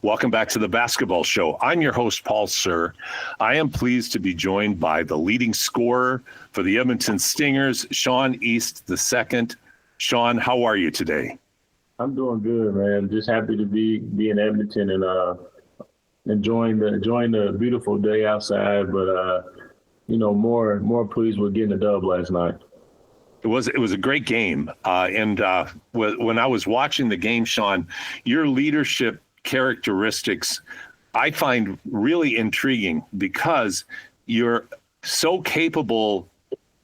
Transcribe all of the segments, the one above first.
Welcome back to the Basketball Show. I'm your host, Paul Sir. I am pleased to be joined by the leading scorer for the Edmonton Stingers, Sean East II. Sean, how are you today? I'm doing good, man. Just happy to be in Edmonton and enjoying the beautiful day outside. But more pleased with getting a dub last night. It was a great game, and when I was watching the game, Sean, your leadership characteristics I find really intriguing because you're so capable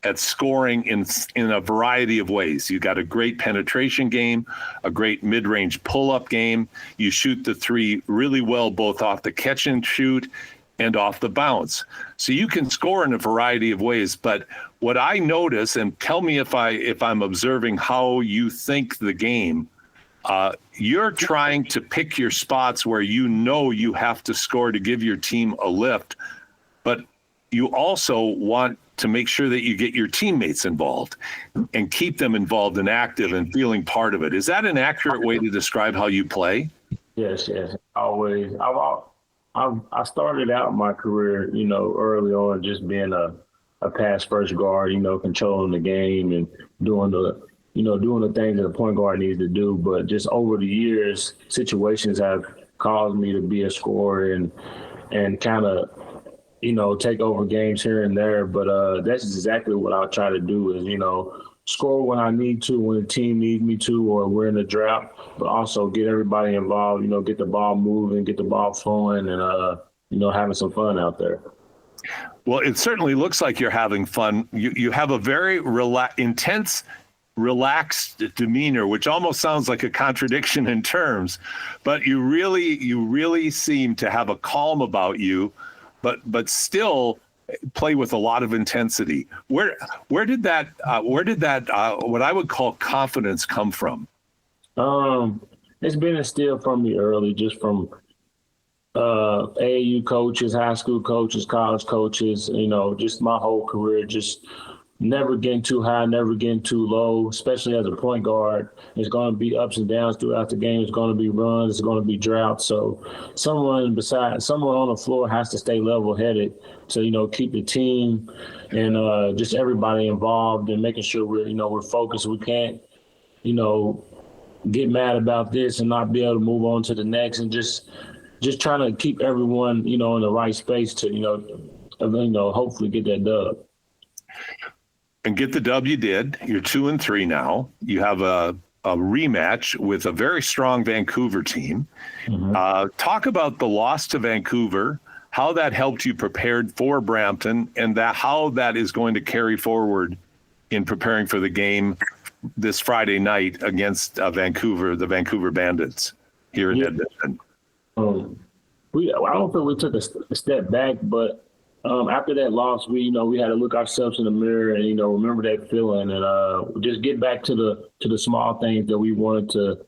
at scoring in a variety of ways. You got a great penetration game, a great mid-range pull-up game. You shoot the three really well, both off the catch and shoot and off the bounce. So you can score in a variety of ways. But what I notice, and tell me if I'm observing how you think the game, you're trying to pick your spots where you know you have to score to give your team a lift, but you also want to make sure that you get your teammates involved and keep them involved and active and feeling part of it. Is that an accurate way to describe how you play? Yes, always. I started out my career, early on just being a pass first guard, controlling the game and doing the things that a point guard needs to do. But just over the years, situations have caused me to be a scorer and kind of, take over games here and there. But that's exactly what I'll try to do is, score when I need to, when the team needs me to, or we're in a drought, but also get everybody involved, get the ball moving, get the ball flowing, and, having some fun out there. Well, it certainly looks like you're having fun. You have a very intense, relaxed demeanor, which almost sounds like a contradiction in terms, but you really seem to have a calm about you, but still play with a lot of intensity. Where did that what I would call confidence come from? It's been instilled from me early, just from AAU coaches, high school coaches, college coaches, just my whole career, just never getting too high, never getting too low, especially as a point guard. There's going to be ups and downs throughout the game. It's going to be runs. It's going to be droughts. So someone on the floor has to stay level-headed to, keep the team and just everybody involved and making sure we're focused. We can't, get mad about this and not be able to move on to the next, and just trying to keep everyone, in the right space to, hopefully get that dub. And get the dub you did. You're 2-3 now. You have a rematch with a very strong Vancouver team. Mm-hmm. Talk about the loss to Vancouver, how that helped you prepared for Brampton, and how that is going to carry forward in preparing for the game this Friday night against the Vancouver Bandits here in Edmonton. I don't think we took a step back, but after that loss, we had to look ourselves in the mirror and, remember that feeling and just get back to the small things that we wanted to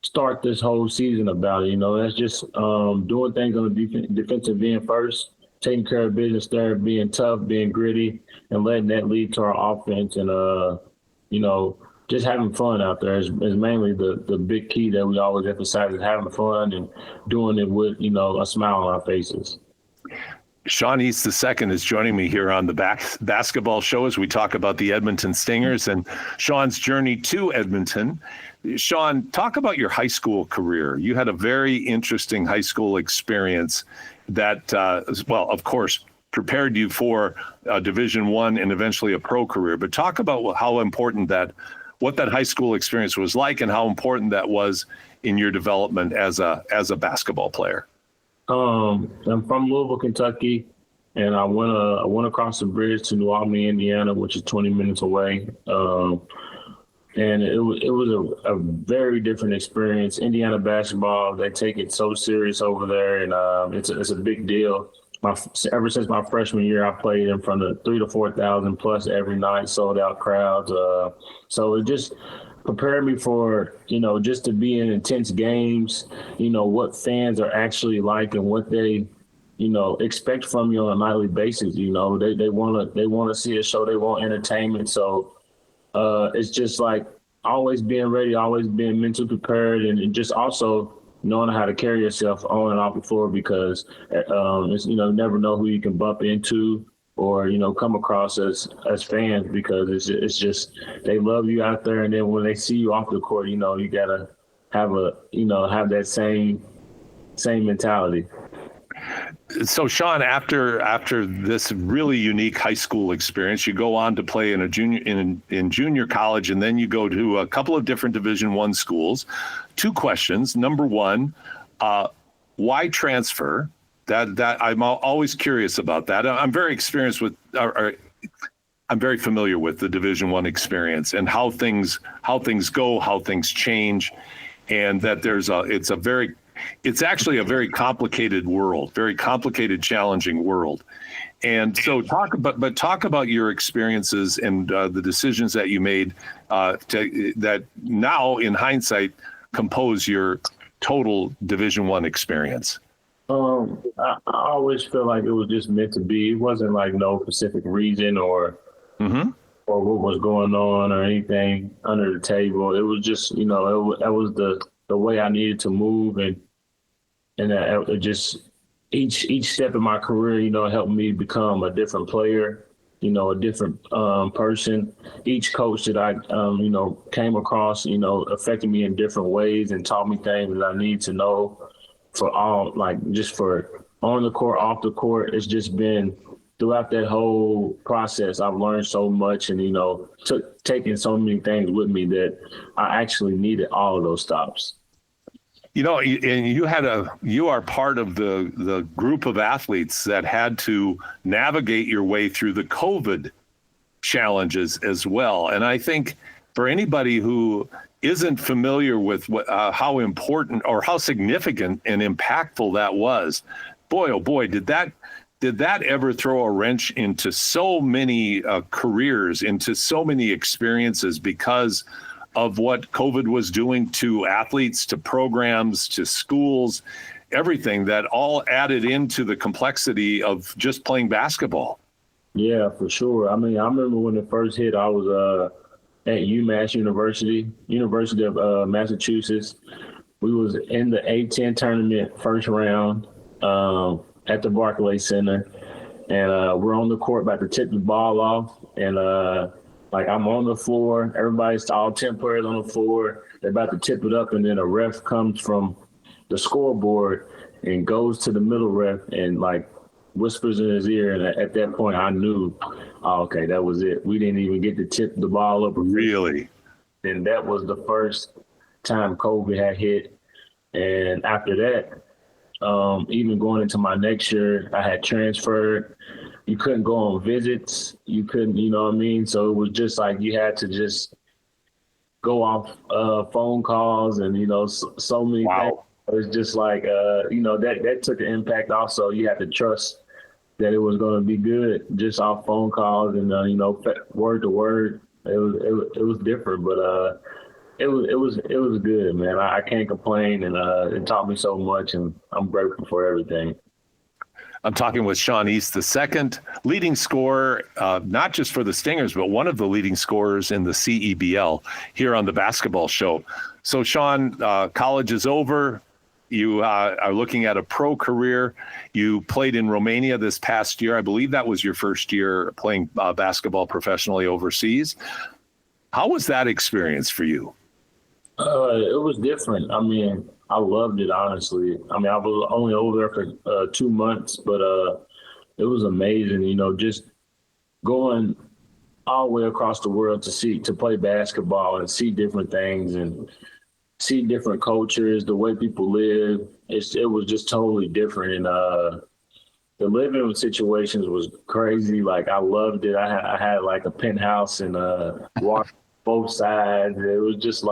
start this whole season about. That's just doing things on the defensive end first, taking care of business there, being tough, being gritty, and letting that lead to our offense. And, just having fun out there is mainly the big key that we always emphasize, is having fun and doing it with, a smile on our faces. Sean East II is joining me here on the Basketball Show as we talk about the Edmonton Stingers and Sean's journey to Edmonton. Sean, talk about your high school career. You had a very interesting high school experience that, of course, prepared you for Division I and eventually a pro career. But talk about how important what that high school experience was like and how important that was in your development as a basketball player. I'm from Louisville, Kentucky, and I went across the bridge to New Albany, Indiana, which is 20 minutes away. And it was a very different experience. Indiana basketball, they take it so serious over there, and it's a big deal. Ever since my freshman year, I played in front of 3,000 to 4,000 plus every night, sold out crowds. So it just prepared me for, just to be in intense games, what fans are actually like and what they, expect from you on a nightly basis. They want to see a show. They want entertainment. So it's just like always being ready, always being mentally prepared, and just also knowing how to carry yourself on and off the floor because, you never know who you can bump into or, come across as fans because it's just they love you out there. And then when they see you off the court, you got to have that same mentality. So, Sean, after this really unique high school experience, you go on to play in a junior college, and then you go to a couple of different Division I schools. Two questions. Number one, why transfer? That I'm always curious about that. I'm very experienced with. I'm very familiar with the Division I experience and how things go, how things change, and that it's actually a very complicated world, very complicated, challenging world. And so talk about your experiences and the decisions that you made that now in hindsight compose your total Division I experience. I always feel like it was just meant to be. It wasn't like no specific reason or what was going on or anything under the table. It was just, that was the way I needed to move and it just each step in my career, helped me become a different player, a different person. Each coach that I, came across, affected me in different ways and taught me things that I need to know for all, just for on the court, off the court. It's just been throughout that whole process, I've learned so much and, taking so many things with me that I actually needed all of those stops. And you are part of the group of athletes that had to navigate your way through the COVID challenges as well. And I think for anybody who isn't familiar with how important or how significant and impactful that was, boy, oh boy, did that ever throw a wrench into so many careers, into so many experiences because of what COVID was doing to athletes, to programs, to schools, everything that all added into the complexity of just playing basketball. Yeah, for sure. I mean, I remember when it first hit, I was at UMass University of Massachusetts. We was in the A-10 tournament first round at the Barclays Center. And we're on the court about to tip the ball off. And I'm on the floor. Everybody's all 10 players on the floor. They're about to tip it up. And then a ref comes from the scoreboard and goes to the middle ref and whispers in his ear. And at that point, I knew, okay, that was it. We didn't even get to tip the ball up. Really? And that was the first time COVID had hit. And after that, even going into my next year, I had transferred. You couldn't go on visits. You couldn't, you know what I mean? So it was just you had to just go off phone calls and, so many things. It was just that took an impact also. You had to trust that it was going to be good just off phone calls and, word to word. It was different, but it was good, man. I can't complain, and it taught me so much, and I'm grateful for everything. I'm talking with Sean East, the second leading scorer, not just for the Stingers, but one of the leading scorers in the CEBL here on the Basketball Show. So, Sean, college is over. You are looking at a pro career. You played in Romania this past year. I believe that was your first year playing basketball professionally overseas. How was that experience for you? It was different. I mean, I loved it, honestly. I mean, I was only over there for 2 months, but it was amazing, just going all the way across the world to play basketball and see different things and see different cultures, the way people live. It was just totally different. And the living situations was crazy. I loved it. I had a penthouse and walked both sides. It was just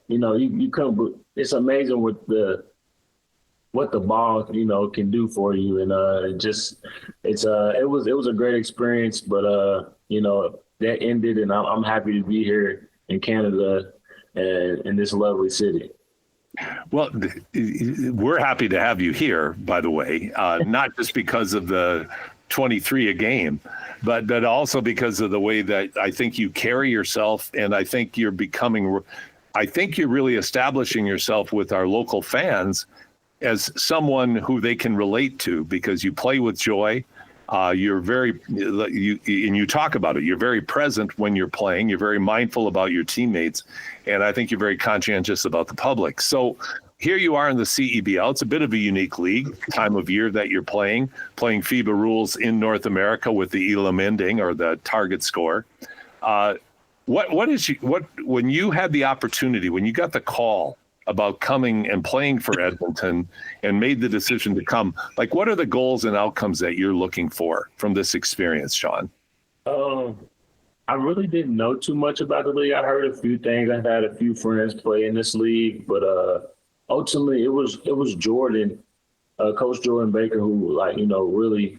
you couldn't. It's amazing what the ball can do for you, and it was a great experience. But that ended, and I'm happy to be here in Canada and in this lovely city. Well, we're happy to have you here, by the way, not just because of the 23 a game, but also because of the way that I think you carry yourself, and I think you're becoming I think you're really establishing yourself with our local fans as someone who they can relate to, because you play with joy. You're very, and you talk about it. You're very present when you're playing. You're very mindful about your teammates, and I think you're very conscientious about the public. So here you are in the CEBL. It's a bit of a unique league, time of year that you're playing FIBA rules in North America with the Elam ending, or the target score. When you had the opportunity, when you got the call about coming and playing for Edmonton and made the decision to come, like, what are the goals and outcomes that you're looking for from this experience, Sean? I really didn't know too much about the league. I heard a few things. I've had a few friends play in this league, but ultimately it was Jordan, Coach Jordan Baker, who, like, really,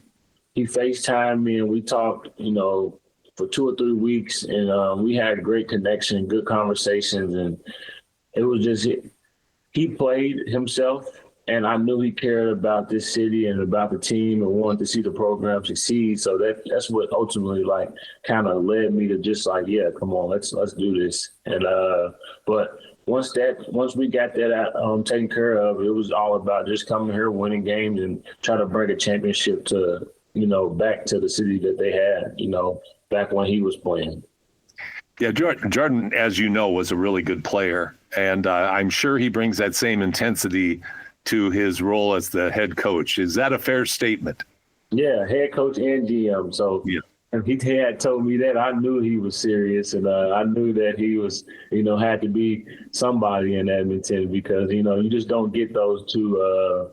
he FaceTimed me and we talked, for 2 or 3 weeks, and we had great connection, good conversations, and it was just, he played himself, and I knew he cared about this city and about the team and wanted to see the program succeed. So that's what ultimately, like, kind of led me to just, like, yeah, come on, let's do this. And but once we got that taken care of, it was all about just coming here, winning games, and try to bring a championship to, back to the city that they had, back when he was playing. Yeah, Jordan, as you know, was a really good player, and I'm sure he brings that same intensity to his role as the head coach. Is that a fair statement? Yeah, head coach and GM. So yeah. If he had told me that, I knew he was serious, and I knew that he was, had to be somebody in Edmonton, because, you just don't get those two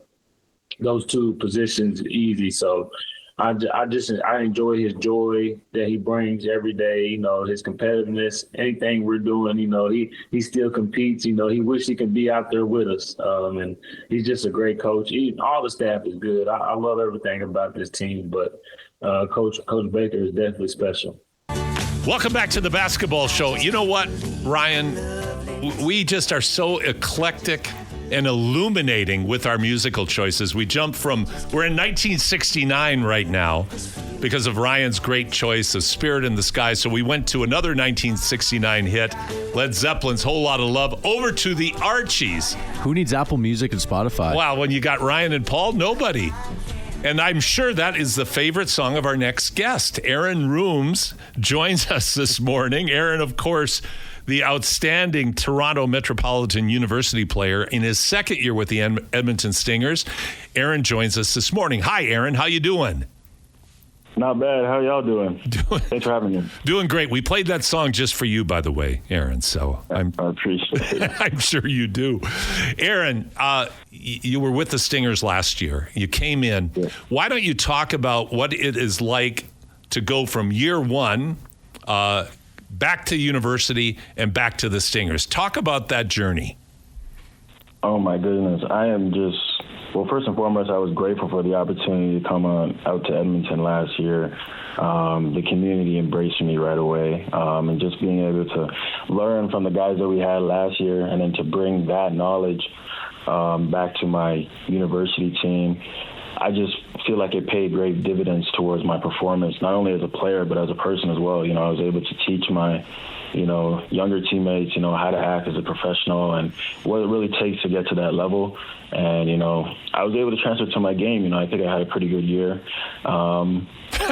positions easy. So I enjoy his joy that he brings every day, his competitiveness, anything we're doing, he still competes, he wishes he could be out there with us. And he's just a great coach. All the staff is good. I love everything about this team, but Coach Baker is definitely special. Welcome back to the basketball show. You know what, Ryan? We just are so eclectic and illuminating with our musical choices. We're in 1969 right now because of Ryan's great choice of Spirit in the Sky. So we went to another 1969 hit, Led Zeppelin's Whole Lot of Love, over to the Archies. Who needs Apple Music and Spotify? Wow, when you got Ryan and Paul, nobody. And I'm sure that is the favorite song of our next guest. Aaron Rhooms joins us this morning. Aaron, of course, the outstanding Toronto Metropolitan University player in his second year with the Edmonton Stingers. Aaron joins us this morning. Hi, Aaron. How you doing? Not bad. How y'all doing? Thanks for having me. Doing great. We played that song just for you, by the way, Aaron. So I appreciate it. I'm sure you do. Aaron, you were with the Stingers last year. You came in. Yeah. Why don't you talk about what it is like to go from year one back to university and back to the Stingers? Talk about that journey. Oh, my goodness. Well, first and foremost, I was grateful for the opportunity to come out to Edmonton last year. The community embraced me right away, and just being able to learn from the guys that we had last year, and then to bring that knowledge back to my university team, I just feel like it paid great dividends towards my performance, not only as a player, but as a person as well. I was able to teach my, younger teammates, how to act as a professional and what it really takes to get to that level. And, I was able to transfer to my game. I think I had a pretty good year. And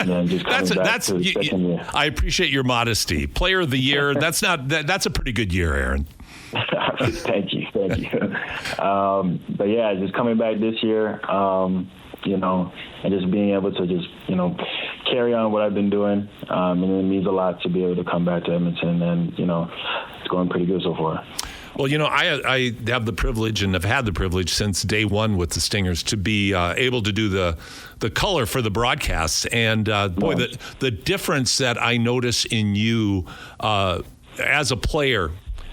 then just coming back to the second year. I appreciate your modesty. Player of the year, that's a pretty good year, Aaron. Thank you. But yeah, just coming back this year, and just being able to just, carry on what I've been doing. And it means a lot to be able to come back to Edmonton, and, it's going pretty good so far. Well, I have the privilege and have had the privilege since day one with the Stingers to be able to do the color for the broadcasts. And boy, the difference that I notice in you as a player,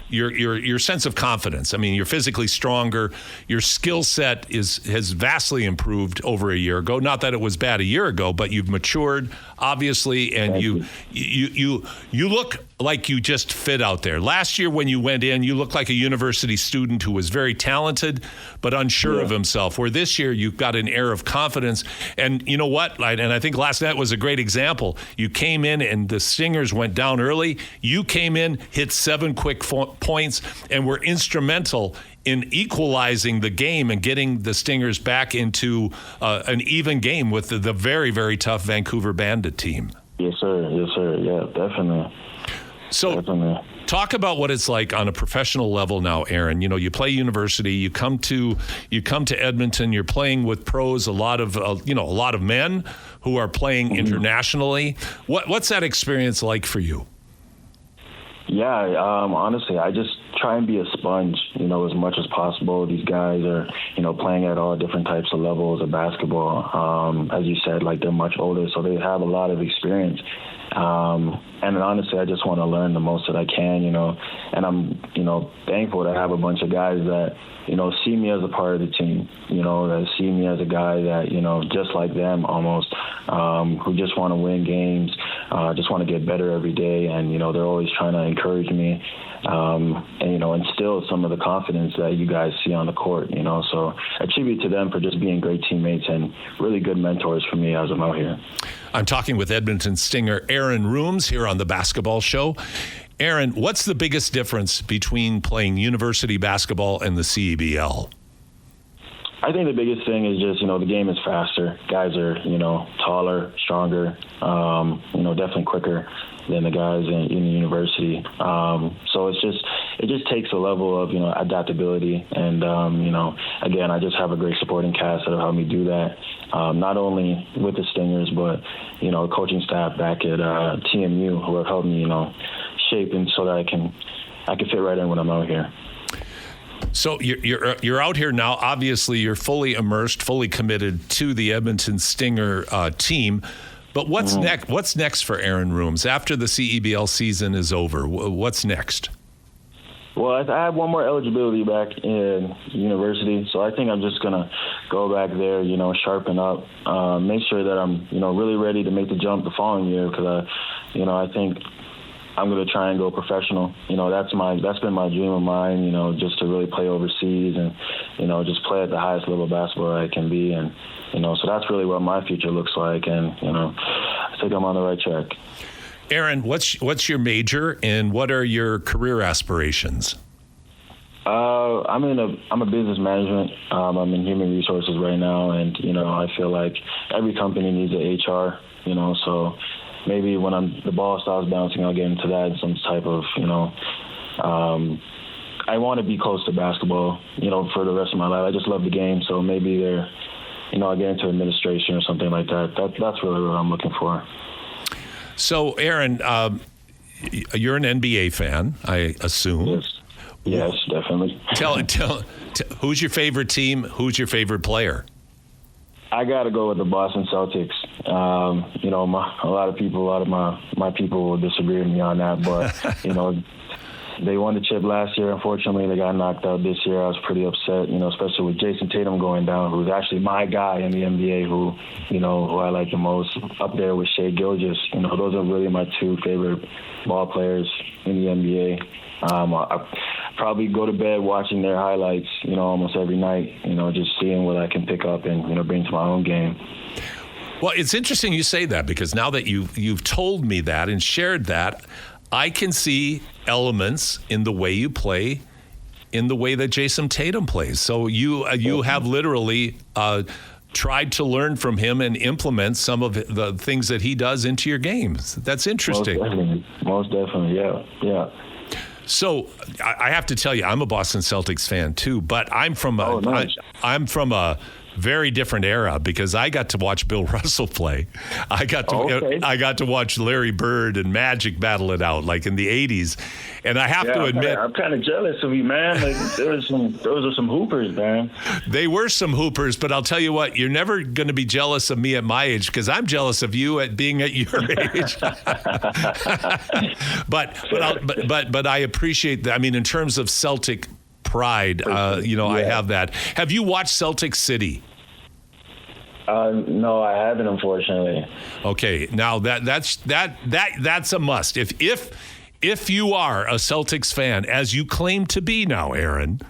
your sense of confidence. I mean, you're physically stronger. Your skill set has vastly improved over a year ago. Not that it was bad a year ago, but you've matured, obviously, and you look like you just fit out there. Last year when you went in, you looked like a university student who was very talented but unsure of himself, where this year you've got an air of confidence. And you know what? And I think last night was a great example. You came in and the Stingers went down early. You came in, hit 7 quick points, and were instrumental in equalizing the game and getting the Stingers back into an even game with the very, very tough Vancouver Bandit team. Yes, sir. Yes, sir. Yeah, definitely. So talk about what it's like on a professional level now, Aaron. You know, you play university, you come to Edmonton, you're playing with pros, a lot of men who are playing internationally. What's that experience like for you? Yeah, honestly, I just try and be a sponge, as much as possible. These guys are, playing at all different types of levels of basketball. As you said, like they're much older, so they have a lot of experience. And honestly, I just want to learn the most that I can, and I'm, thankful to have a bunch of guys that, see me as a part of the team, that see me as a guy that, just like them almost, who just want to win games, just want to get better every day. And, they're always trying to encourage me, and, instill some of the confidence that you guys see on the court, so I attribute to them for just being great teammates and really good mentors for me as I'm out here. I'm talking with Edmonton Stinger Aaron Rhooms here on the Basketball Show. Aaron, what's the biggest difference between playing university basketball and the CEBL? I think the biggest thing is just, the game is faster. Guys are, taller, stronger, definitely quicker than the guys in the university. So it just takes a level of, adaptability. And, again, I just have a great supporting cast that have helped me do that. Not only with the Stingers, but, coaching staff back at TMU who have helped me, shape and so that I can fit right in when I'm out here. So you're out here now. Obviously, you're fully immersed, fully committed to the Edmonton Stinger team. But what's next? What's next for Aaron Rhooms after the CEBL season is over? What's next? Well, I have one more eligibility back in university, so I think I'm just gonna go back there, sharpen up, make sure that I'm, really ready to make the jump the following year because I think I'm going to try and go professional. That's been my dream of mine, just to really play overseas and, just play at the highest level of basketball I can be. And, so that's really what my future looks like. And, I think I'm on the right track. Aaron, what's your major and what are your career aspirations? I'm a business management. I'm in human resources right now. And, I feel like every company needs an HR, so maybe when the ball starts bouncing, I'll get into that, some type of, I want to be close to basketball, for the rest of my life. I just love the game. So maybe I'll get into administration or something like that. That's really what I'm looking for. So, Aaron, you're an NBA fan, I assume. Yes, definitely. Tell, who's your favorite team? Who's your favorite player? I got to go with the Boston Celtics. A lot of my people will disagree with me on that, but, they won the chip last year. Unfortunately, they got knocked out this year. I was pretty upset, especially with Jason Tatum going down, who's actually my guy in the NBA, who I like the most, up there with Shai Gilgeous. Those are really my two favorite ball players in the NBA. I probably go to bed watching their highlights, almost every night, just seeing what I can pick up and, bring to my own game. Well, it's interesting you say that because now that you've told me that and shared that, I can see elements in the way you play, in the way that Jason Tatum plays. So you have literally tried to learn from him and implement some of the things that he does into your games. That's interesting. Most definitely, yeah. So I have to tell you, I'm a Boston Celtics fan too, but I'm from a very different era because I got to watch Bill Russell play. I got to watch Larry Bird and Magic battle it out like in the 80s. And I have to admit, I'm kind of jealous of you, man. Like those are some hoopers, man. They were some hoopers, but I'll tell you what, you're never going to be jealous of me at my age because I'm jealous of you at being at your age. but I appreciate that. I mean, in terms of Celtic pride, I have that. Have you watched Celtics City? No, I haven't, unfortunately. Okay, now that's a must. if you are a Celtics fan, as you claim to be now, Aaron,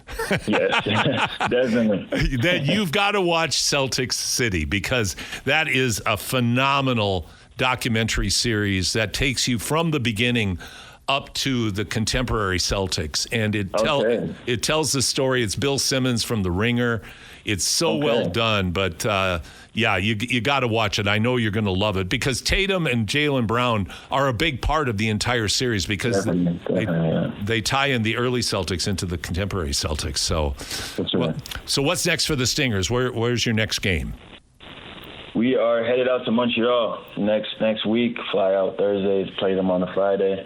Yes, definitely. then you've got to watch Celtics City, because that is a phenomenal documentary series that takes you from the beginning up to the contemporary Celtics, and it tells the story. It's Bill Simmons from The Ringer. It's so well done, but you got to watch it. I know you're going to love it, because Tatum and Jaylen Brown are a big part of the entire series, because they tie in the early Celtics into the contemporary Celtics. So, That's right. So what's next for the Stingers? Where's your next game? We are headed out to Montreal next week. Fly out Thursday, play them on a Friday.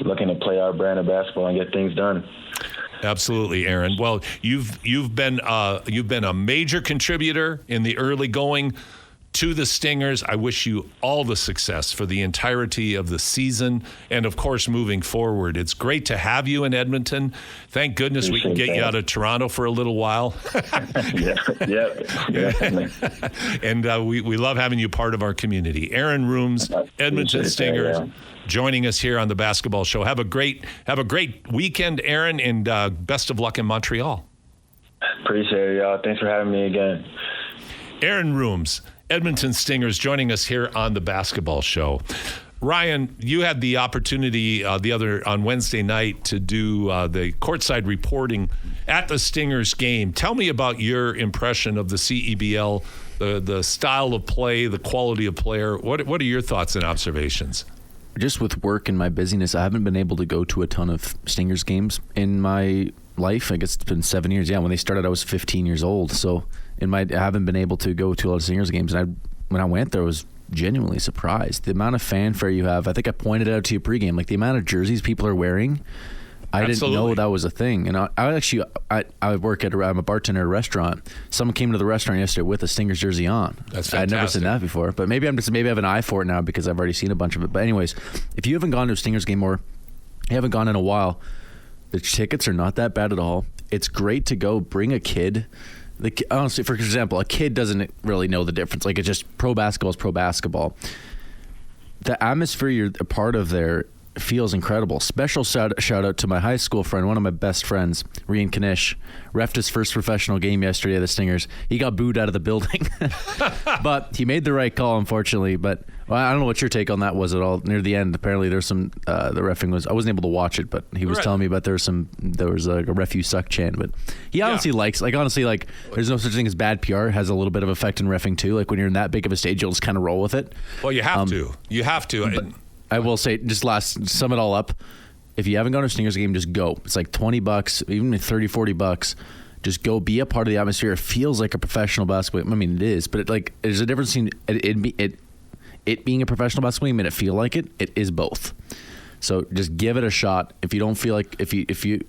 Looking to play our brand of basketball and get things done. Absolutely, Aaron. Well, you've been a major contributor in the early going to the Stingers. I wish you all the success for the entirety of the season, and of course moving forward. It's great to have you in Edmonton. Thank goodness we can get you out of Toronto for a little while. Yeah. And we love having you part of our community. Aaron Rhooms, Edmonton Stingers, joining us here on the Basketball Show. Have a great weekend, Aaron, and best of luck in Montreal. Appreciate it, y'all. Thanks for having me again. Aaron Rhooms, Edmonton Stingers, joining us here on the Basketball Show. Ryan, you had the opportunity on Wednesday night to do the courtside reporting at the Stingers game. Tell me about your impression of the CEBL, the style of play, the quality of player. What are your thoughts and observations? Just with work and my busyness, I haven't been able to go to a ton of Stingers games in my life. I guess it's been 7 years. Yeah, when they started, I was 15 years old. So I haven't been able to go to a lot of Stingers games. And when I went there, I was genuinely surprised. The amount of fanfare you have. I think I pointed out to you pregame, like the amount of jerseys people are wearing. I didn't know that was a thing. And I work I'm a bartender at a restaurant. Someone came to the restaurant yesterday with a Stingers jersey on. That's fantastic. I'd never seen that before. But maybe I have an eye for it now because I've already seen a bunch of it. But anyways, if you haven't gone to a Stingers game or you haven't gone in a while, the tickets are not that bad at all. It's great to go. Bring a kid. Honestly, for example, a kid doesn't really know the difference. Like, it's just pro basketball is pro basketball. The atmosphere you're a part of there feels incredible. Special shout out to my high school friend, one of my best friends, Rian Kanish. Refed his first professional game yesterday at the Stingers. He got booed out of the building, but he made the right call, unfortunately. But I don't know what your take on that was at all. Near the end, apparently there's some the reffing was. I wasn't able to watch it, but he was telling me about there was like a ref you suck chant. But he honestly there's no such thing as bad PR. Has a little bit of effect in reffing too. Like when you're in that big of a stage, you'll just kind of roll with it. Well, you have to. You have to. But I will say, sum it all up. If you haven't gone to a Stingers game, just go. It's like $20, even $30-$40. Just go, be a part of the atmosphere. It feels like a professional basketball. I mean, it is, but there's a difference between it being a professional basketball game and it feel like it. It is both. So just give it a shot. If you don't feel like if you're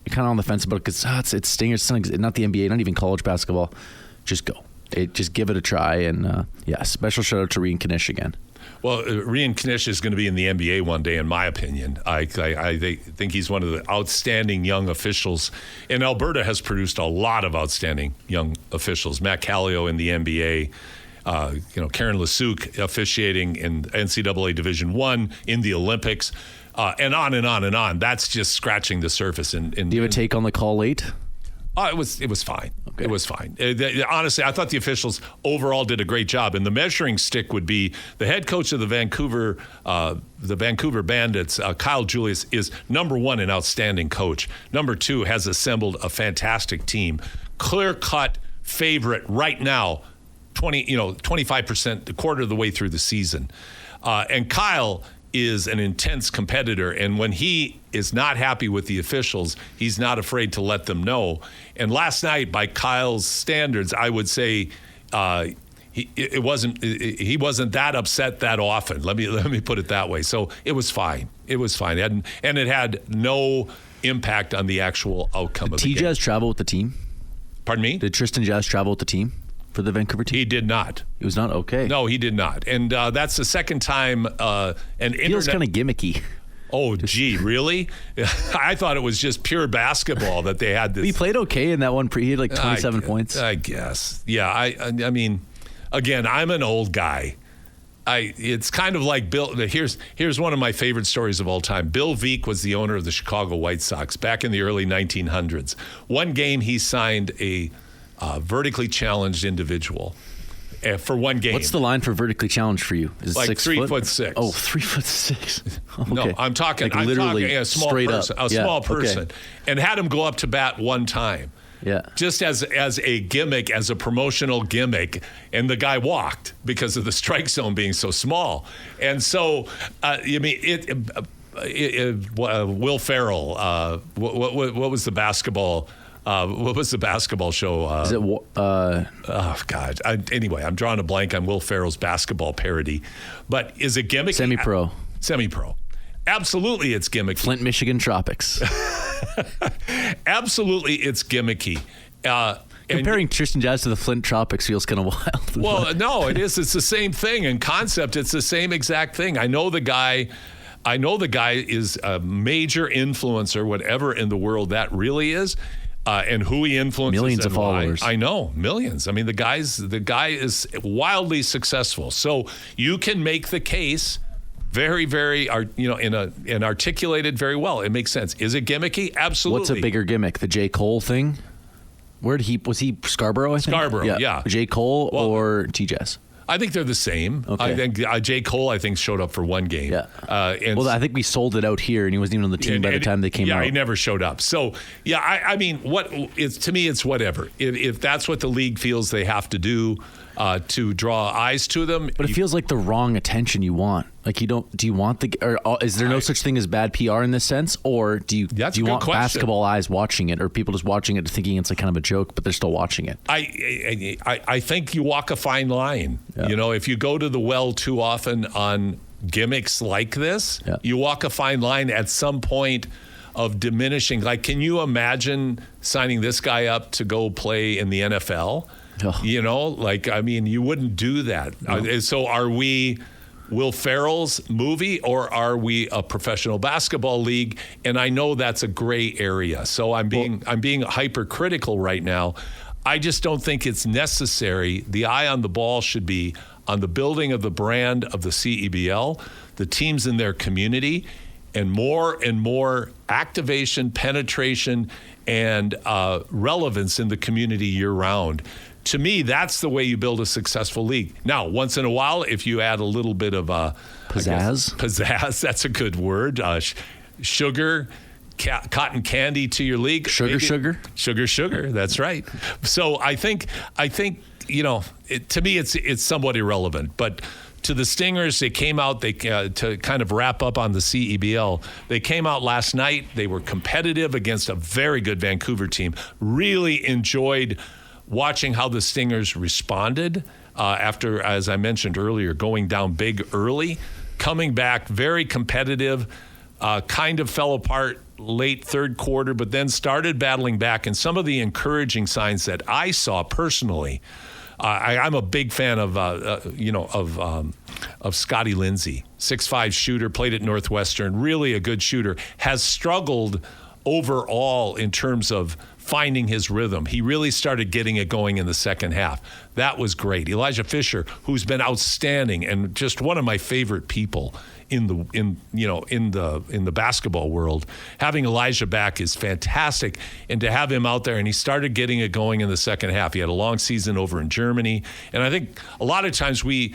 kind of on the fence about it because it's Stingers, it's not the NBA, not even college basketball, just go. Just give it a try. And special shout out to Rian Kanish again. Well, Rian Kanish is going to be in the NBA one day, in my opinion. I think he's one of the outstanding young officials. And Alberta has produced a lot of outstanding young officials. Matt Callio in the NBA, Karen Lasuk officiating in NCAA Division I, in the Olympics, and on and on and on. That's just scratching the surface. Do you have a take on the call late? It was fine. Okay. It was fine. Honestly, I thought the officials overall did a great job. And the measuring stick would be the head coach of the Vancouver Bandits, Kyle Julius, is number one, an outstanding coach. Number two, has assembled a fantastic team. Clear-cut favorite right now, 25%, a quarter of the way through the season. And Kyle is an intense competitor, and when he is not happy with the officials, he's not afraid to let them know. And last night, by Kyle's standards, I would say he wasn't that upset that often. Let me put it that way. So it was fine. It was fine, and it had no impact on the actual outcome of the game. Did TJaz travel with the team? Pardon me? Did Tristan Jazz travel with the team? For the Vancouver team? He did not. He was not? Okay. No, he did not. And that's the second time feels kind of gimmicky. Oh, gee, really? I thought it was just pure basketball that they had this. He played okay in that one. He had like 27 points. I guess. Yeah, I mean, again, I'm an old guy. it's kind of like Bill. Here's one of my favorite stories of all time. Bill Veeck was the owner of the Chicago White Sox back in the early 1900s. One game, he signed a vertically challenged individual for one game. What's the line for vertically challenged for you? Is it like 6 3'6". Oh, 3'6". Okay. No, I'm talking. Like I'm literally talking a small straight person, up. a small person, and had him go up to bat one time. Yeah. Just as a gimmick, as a promotional gimmick, and the guy walked because of the strike zone being so small. And so, Will Ferrell. What was the basketball? What was the basketball show? Is it? Oh God! Anyway, I'm drawing a blank on Will Ferrell's basketball parody. But is it gimmicky? Semi-pro. Semi-pro. Absolutely, it's gimmicky. Flint, Michigan Tropics. Absolutely, it's gimmicky. Comparing Tristan Jazz to the Flint Tropics feels kind of wild. Well, no, it is. It's the same thing in concept. It's the same exact thing. I know the guy is a major influencer, whatever in the world that really is. And who he influences. Millions of followers. I know, millions. I mean, the guy is wildly successful. So you can make the case very, very, and articulated very well. It makes sense. Is it gimmicky? Absolutely. What's a bigger gimmick? The J. Cole thing? Was he Scarborough, I think? Scarborough, yeah. J. Cole or T-Jazz? I think they're the same. Okay. I think J. Cole, showed up for one game. Yeah. And I think we sold it out here, and he wasn't even on the team by the time they came out. Yeah, he never showed up. So, yeah, I mean, to me, it's whatever. If that's what the league feels they have to do to draw eyes to them. But it feels like the wrong attention you want. Like do you want or is there no such thing as bad PR in this sense? Or do you want basketball eyes watching it, or people just watching it thinking it's like kind of a joke, but they're still watching it? I think you walk a fine line. Yeah. If you go to the well too often on gimmicks like this, you walk a fine line at some point of diminishing. Like, can you imagine signing this guy up to go play in the NFL? Oh. You wouldn't do that. No. So are we Will Ferrell's movie, or are we a professional basketball league? And I know that's a gray area. So I'm being hypercritical right now. I just don't think it's necessary. The eye on the ball should be on the building of the brand of the CEBL, the teams in their community, and more activation, penetration, and relevance in the community year-round. To me, that's the way you build a successful league. Now, once in a while, if you add a little bit of pizzazz, that's a good word, sugar, cotton candy to your league. Sugar, that's right. So I think to me, it's somewhat irrelevant. But to the Stingers, they came out, to kind of wrap up on the CEBL, they came out last night. They were competitive against a very good Vancouver team. Really enjoyed watching how the Stingers responded after, as I mentioned earlier, going down big early, coming back very competitive, kind of fell apart late third quarter, but then started battling back. And some of the encouraging signs that I saw personally, I'm a big fan of Scotty Lindsey, 6'5" shooter, played at Northwestern, really a good shooter, has struggled overall in terms of finding his rhythm. He really started getting it going in the second half. That was great. Elijah Fisher, who's been outstanding and just one of my favorite people in the basketball world. Having Elijah back is fantastic, and to have him out there, and he started getting it going in the second half. He had a long season over in Germany, and I think a lot of times we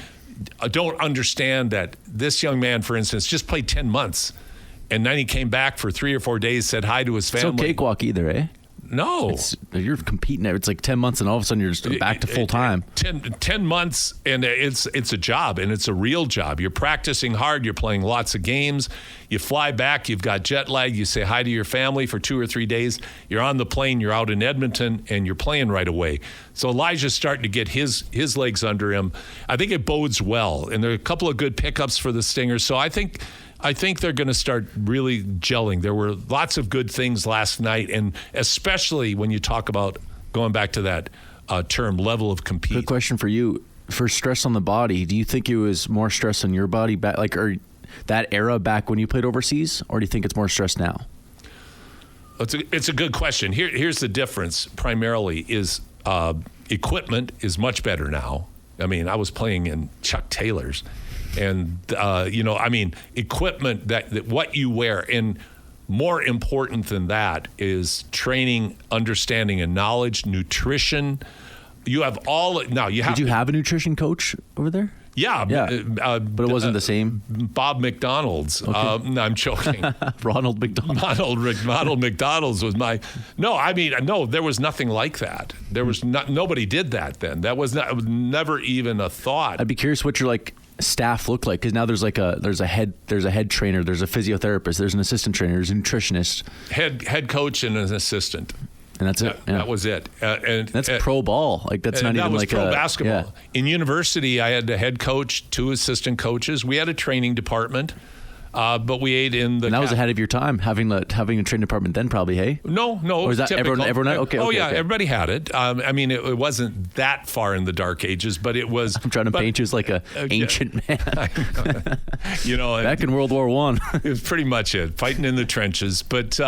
don't understand that this young man, for instance, just played 10 months, and then he came back for 3 or 4 days, said hi to his family. It's no cakewalk either, eh? No. You're competing. It's like 10 months and all of a sudden you're just back to full time. 10 months, and it's a job, and it's a real job. You're practicing hard. You're playing lots of games. You fly back. You've got jet lag. You say hi to your family for 2 or 3 days. You're on the plane. You're out in Edmonton, and you're playing right away. So Elijah's starting to get his legs under him. I think it bodes well, and there are a couple of good pickups for the Stingers. So I think they're going to start really gelling. There were lots of good things last night, and especially when you talk about going back to that term, level of compete. Good question for you. For stress on the body, do you think it was more stress on your body back, or that era back when you played overseas, or do you think it's more stress now? It's a good question. Here's the difference. Primarily, is equipment is much better now. I mean, I was playing in Chuck Taylors, and equipment that what you wear, and more important than that is training, understanding, and knowledge, nutrition. You have all now. Did you have a nutrition coach over there? Yeah. But it wasn't the same. Bob McDonald's. Okay. No, I'm joking. Ronald McDonald. Ronald McDonald's was my. No, there was nothing like that. There was nobody did that then. That was not. It was never even a thought. I'd be curious what your staff look like, because now there's a head trainer, there's a physiotherapist, there's an assistant trainer, there's a nutritionist, head coach, and an assistant. And that's it. That was it. And that's pro ball. That's not even like pro basketball. Yeah. In university, I had a head coach, 2 assistant coaches. We had a training department, but we ate in the. And that was ahead of your time, having a training department. Then probably, hey. No. Or was that typical. everyone? Okay. Yeah, okay. everybody had it. It wasn't that far in the dark ages, but it was. I'm trying to paint you as like a ancient man. Back in World War I. It was pretty much it, fighting in the trenches, but.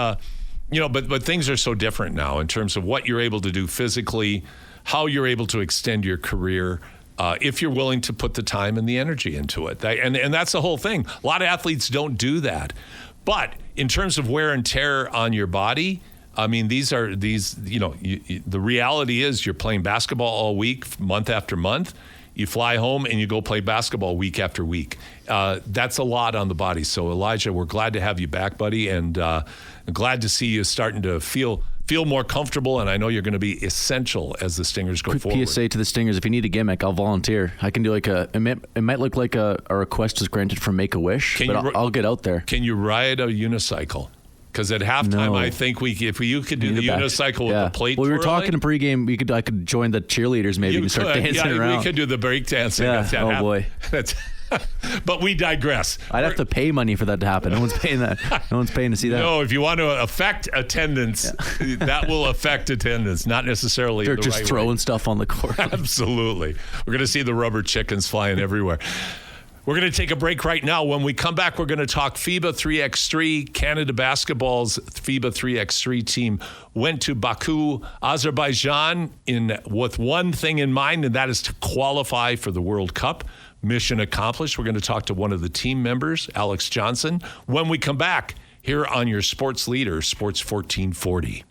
But things are so different now in terms of what you're able to do physically, how you're able to extend your career, if you're willing to put the time and the energy into it. And that's the whole thing. A lot of athletes don't do that. But in terms of wear and tear on your body, I mean, the reality is you're playing basketball all week, month after month. You fly home and you go play basketball week after week. That's a lot on the body. So, Elijah, we're glad to have you back, buddy, and glad to see you starting to feel more comfortable. And I know you're going to be essential as the Stingers go forward. Quick PSA to the Stingers: if you need a gimmick, I'll volunteer. I can do it might look like a request is granted from Make-A-Wish, but I'll get out there. Can you ride a unicycle? Because at halftime, I think if you could do the unicycle with the plate. Well, we were talking in pregame. I could join the cheerleaders maybe and start dancing around. We could do the break dancing. Yeah. Boy. But we digress. I'd have to pay money for that to happen. No one's paying that. No one's paying to see that. No, if you want to affect attendance, that will affect attendance, not necessarily They're the just right throwing way. stuff on the court. Absolutely. We're going to see the rubber chickens flying everywhere. We're going to take a break right now. When we come back, we're going to talk FIBA 3x3. Canada Basketball's FIBA 3x3 team went to Baku, Azerbaijan, with one thing in mind, and that is to qualify for the World Cup. Mission accomplished. We're going to talk to one of the team members, Alex Johnson, when we come back here on your sports leader, Sports 1440.